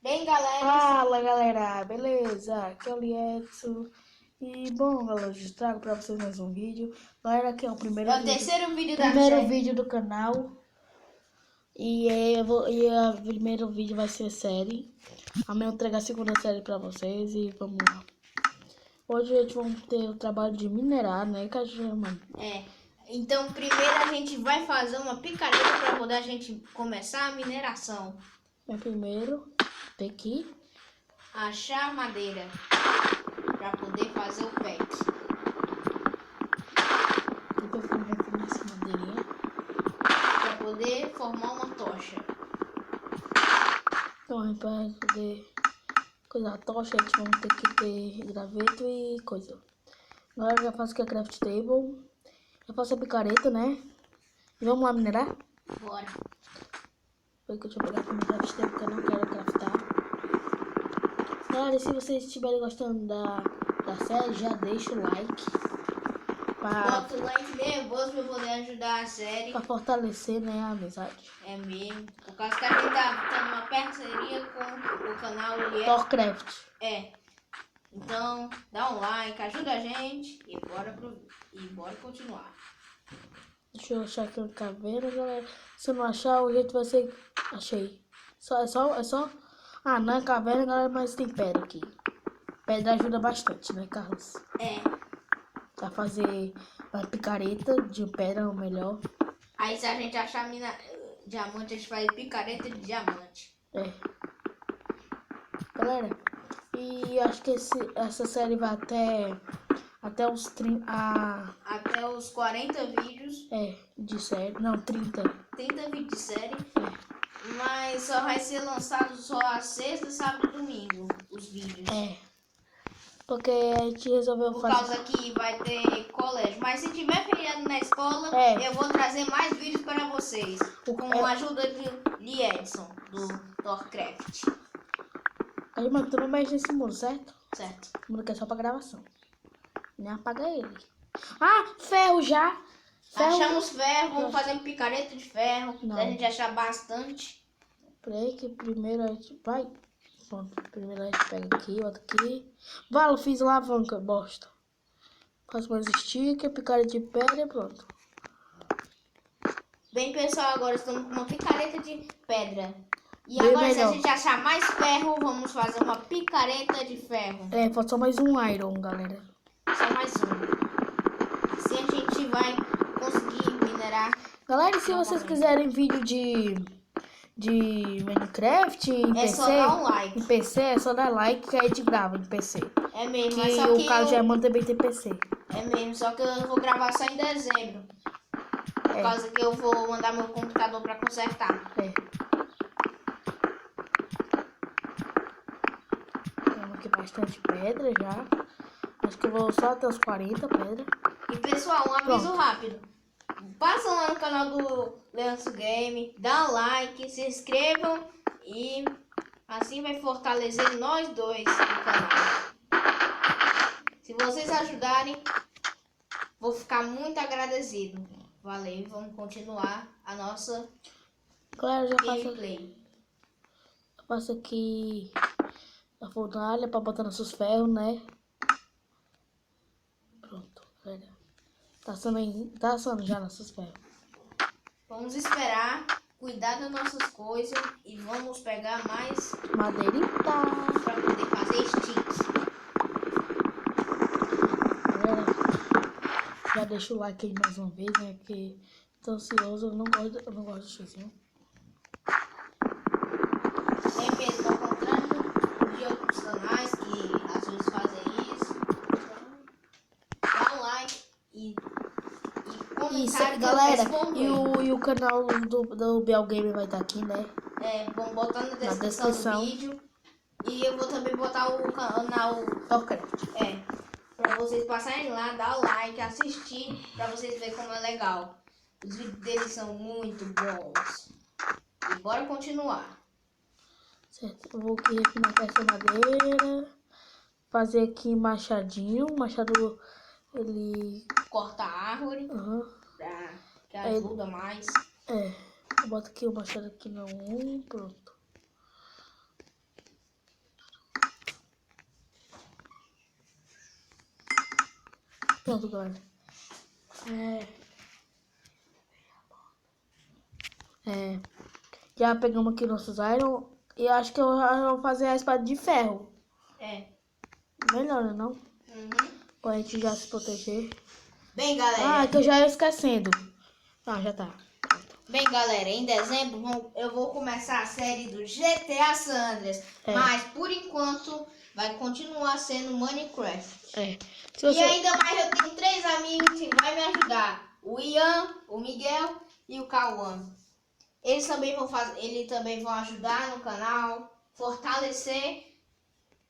Bem, galera. Fala, galera, beleza? Aqui é o Lietso. E bom, galera, eu trago pra vocês mais um vídeo. Galera, aqui é o primeiro vídeo, Terceiro vídeo da série. vídeo do canal. E o primeiro vídeo vai ser série. Amanhã eu trago a segunda série pra vocês e vamos lá. Hoje a gente vai ter o trabalho de minerar, né, mano? Então primeiro a gente vai fazer uma picareta para poder a gente começar a mineração. Mas primeiro tem que achar madeira para poder fazer o pack. Depois eu vou pegar essa madeirinha para poder formar uma tocha. Então, para poder coisar a tocha, a gente vai ter que ter graveto e coisa. Agora eu já faço aqui a craft table. Já faço a picareta, né? E vamos lá minerar? Bora. Deixa eu pegar aqui meu craft table, porque eu não quero craftar. Galera, e se vocês estiverem gostando da série, já deixa o like. Bota o like nervoso para poder ajudar a série. Para fortalecer, né, a amizade. É mesmo. Por causa que a gente tá numa parceria com o canal Thorcraft. Então, dá um like, ajuda a gente e bora continuar. Deixa eu achar aqui uma caveira, galera. Se eu não achar, o jeito vai ser... Achei. É só... Ah, não é caverna, galera, mas tem pedra aqui. Pedra ajuda bastante, né, Carlos? Pra fazer a picareta de pedra, ou melhor. Aí se a gente achar diamante, a gente faz picareta de diamante. Galera, e acho que essa série vai até os 30... Até os 40 vídeos. De série. Não, 30. 30 vídeos de série. Mas só vai ser lançado só a sexta, sábado e domingo, os vídeos. Porque a gente resolveu Por fazer... causa que vai ter colégio. Mas se tiver feriado na escola, eu vou trazer mais vídeos para vocês. Com a ajuda de Liedson, do Thorcraft. Aí, mano, tu não mexe nesse muro, certo? Certo. O muro que é só pra gravação. Nem apaga ele. Ah, ferro já! Achamos ferro, vamos fazer um picareta de ferro. Não. Se a gente achar bastante. Peraí que primeiro a gente vai... Pronto, primeiro a gente pega aqui, bota aqui. Vale, fiz alavanca, bosta. Faço mais sticker, picareta de pedra e pronto. Bem, pessoal, agora estamos com uma picareta de pedra. E Bem agora, melhor. se a gente achar mais ferro, vamos fazer uma picareta de ferro. Falta só mais um iron, galera. Só mais um. Assim a gente vai conseguir minerar. Galera, e se vocês quiserem vídeo de Minecraft em PC, só dar um like. Em PC é só dar like que a gente grava em PC. É mesmo, Que mas só o Carlos Germano também tem PC. É mesmo, só que eu vou gravar só em dezembro. Por causa que eu vou mandar meu computador para consertar. Temos aqui bastante pedra já. Acho que eu vou só até os 40 pedras. E pessoal, um aviso rápido. Passa lá no canal do Leandro Game, dá um like, se inscrevam e assim vai fortalecer nós dois no canal. Se vocês ajudarem, vou ficar muito agradecido. Valeu, vamos continuar a nossa gameplay. Eu passo aqui a fornalha para botar nossos ferros, né? Pronto, galera. Tá assando já nossos ferros. Vamos esperar, cuidar das nossas coisas e vamos pegar mais madeirita para poder fazer sticks. Galera, já deixa o like aí mais uma vez, né? Porque tô ansioso, eu não gosto de xizinho. É mesmo, ao contrário de outros canais que às vezes fazem isso. Dá um like e comentário, galera, e o canal do Biel Game vai estar aqui, né? Vamos botar na descrição do vídeo. E eu vou também botar o canal Thorcraft. Pra vocês passarem lá, dar o like, assistir, pra vocês verem como é legal. Os vídeos deles são muito bons. E bora continuar. Certo, eu vou aqui na peça madeira. Fazer aqui machadinho. Machado, ele... Corta a árvore. Que ajuda mais. Eu boto aqui o machado aqui no 1, pronto. Pronto, galera. Já pegamos aqui nossos iron. E acho que eu já vou fazer a espada de ferro. Melhor, não? Pra gente já se proteger. Bem, galera. Que eu já ia esquecendo. Já tá. Bem, galera, em dezembro eu vou começar a série do GTA San Andreas. Mas, por enquanto, vai continuar sendo Minecraft. E ainda mais eu tenho 3 amigos que vão me ajudar. O Ian, o Miguel e o Cauã. Eles também vão ajudar no canal, fortalecer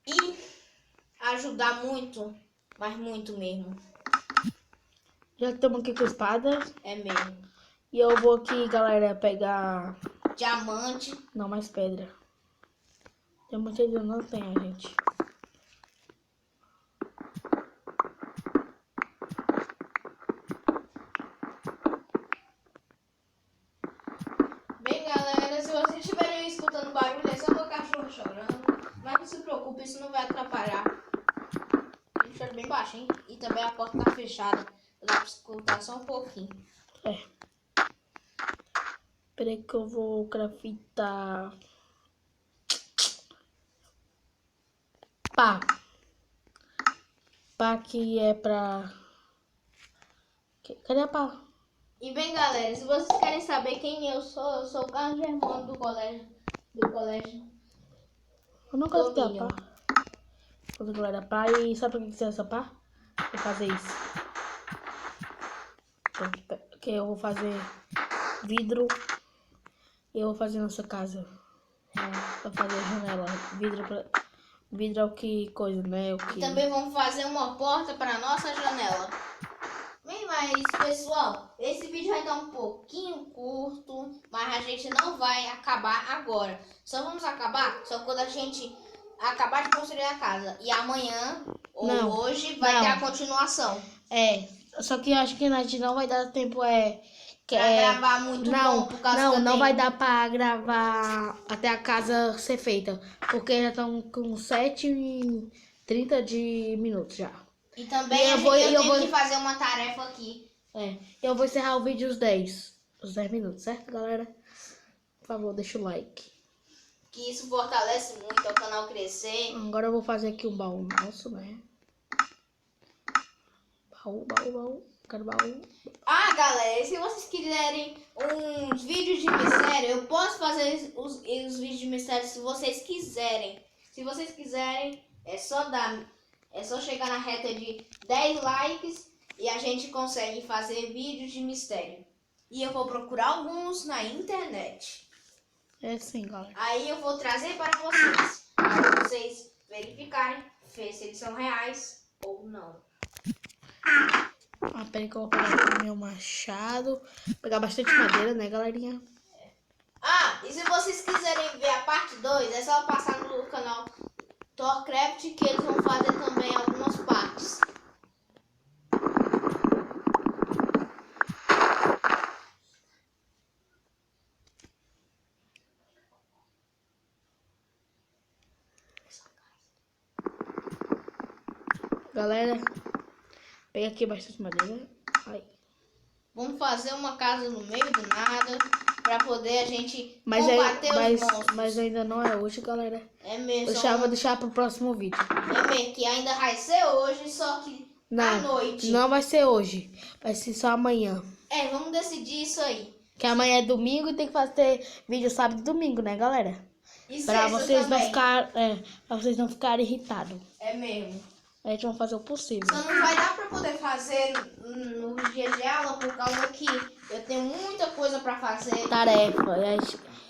e ajudar muito, mas muito mesmo. Já estamos aqui com espada. É mesmo. E eu vou aqui, galera, pegar... Diamante. Não, mais pedra. Diamante eu não tenho, gente. Bem, galera, se vocês estiverem escutando barulho, é só meu cachorro chorando. Mas não se preocupe, isso não vai atrapalhar. Ele chora bem baixinho. E também a porta tá fechada. Dá pra escutar só um pouquinho. Peraí que eu vou craftar... Pá que é pra... Cadê a pá? E bem, galera, se vocês querem saber quem eu sou o Carlos Germano do colégio. Eu não quero ter a pá. Pronto, galera, pá. E sabe pra que serve essa pá? Vou fazer isso. Pronto, que eu vou fazer vidro. E eu vou fazer nossa casa. Pra fazer janela. Vidro é o que coisa, né? E também vamos fazer uma porta para nossa janela. Bem, mas pessoal, esse vídeo vai estar um pouquinho curto, mas a gente não vai acabar agora. Só vamos acabar só quando a gente acabar de construir a casa. E amanhã ou hoje vai ter a continuação. Só que eu acho que a gente não vai dar tempo gravar muito bom por causa não vai dar pra gravar até a casa ser feita. Porque já estão com 7h30 de minutos já. E também eu tenho que fazer uma tarefa aqui. Eu vou encerrar o vídeo os 10 minutos, certo, galera? Por favor, deixa o like. Que isso fortalece muito o canal crescer. Agora eu vou fazer aqui um baú nosso, né? Baú. Quero baú. Galera, se vocês quiserem uns vídeos de mistério, eu posso fazer os vídeos de mistério se vocês quiserem. Se vocês quiserem, é só chegar na reta de 10 likes e a gente consegue fazer vídeos de mistério. E eu vou procurar alguns na internet. Sim, galera. Aí eu vou trazer para vocês verificarem se eles são reais ou não. Peraí que eu vou pegar o meu machado. Pegar bastante madeira, né, galerinha? E se vocês quiserem ver a parte 2, é só passar no canal Thorcraft que eles vão fazer também algumas partes. Galera, pega aqui bastante madeira. Vamos fazer uma casa no meio do nada pra poder a gente combater os monstros. Mas ainda não é hoje, galera. É mesmo. Vou deixar pro próximo vídeo. É mesmo, que ainda vai ser hoje, só que à noite. Não vai ser hoje. Vai ser só amanhã. Vamos decidir isso aí. Que amanhã é domingo e tem que fazer vídeo sábado e domingo, né, galera? E pra vocês também. Pra vocês não ficarem irritados. É mesmo. A gente vai fazer o possível. Só não vai dar pra poder fazer no dia de aula por causa que eu tenho muita coisa pra fazer. Tarefa.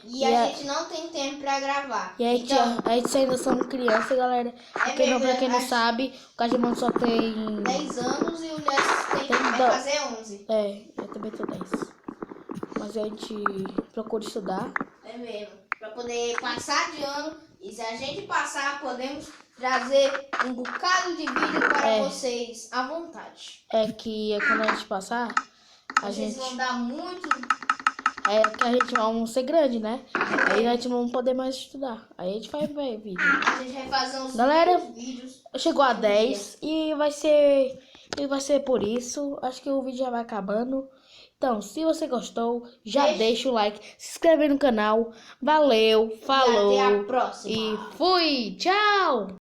E a gente não tem tempo pra gravar. E a gente ainda somos crianças, galera. Pra quem não sabe, o Cajimão só tem 10 anos e o Léo vai fazer 11. Eu também tô 10. Mas a gente procura estudar. É mesmo. Pra poder passar de ano. E se a gente passar, podemos trazer um bocado de vídeo para vocês à vontade. Que quando a gente passar, vocês vão dar muito. Que a gente vamos ser grande, né? Aí a gente não vai poder mais estudar. Aí a gente vai ver vídeo. A gente vai fazer uns galera, vídeos. Chegou a 10 e vai ser E vai ser por isso. Acho que o vídeo já vai acabando. Então, se você gostou, já deixa o like, se inscreve no canal. Valeu, falou E até a próxima. e fui. Tchau!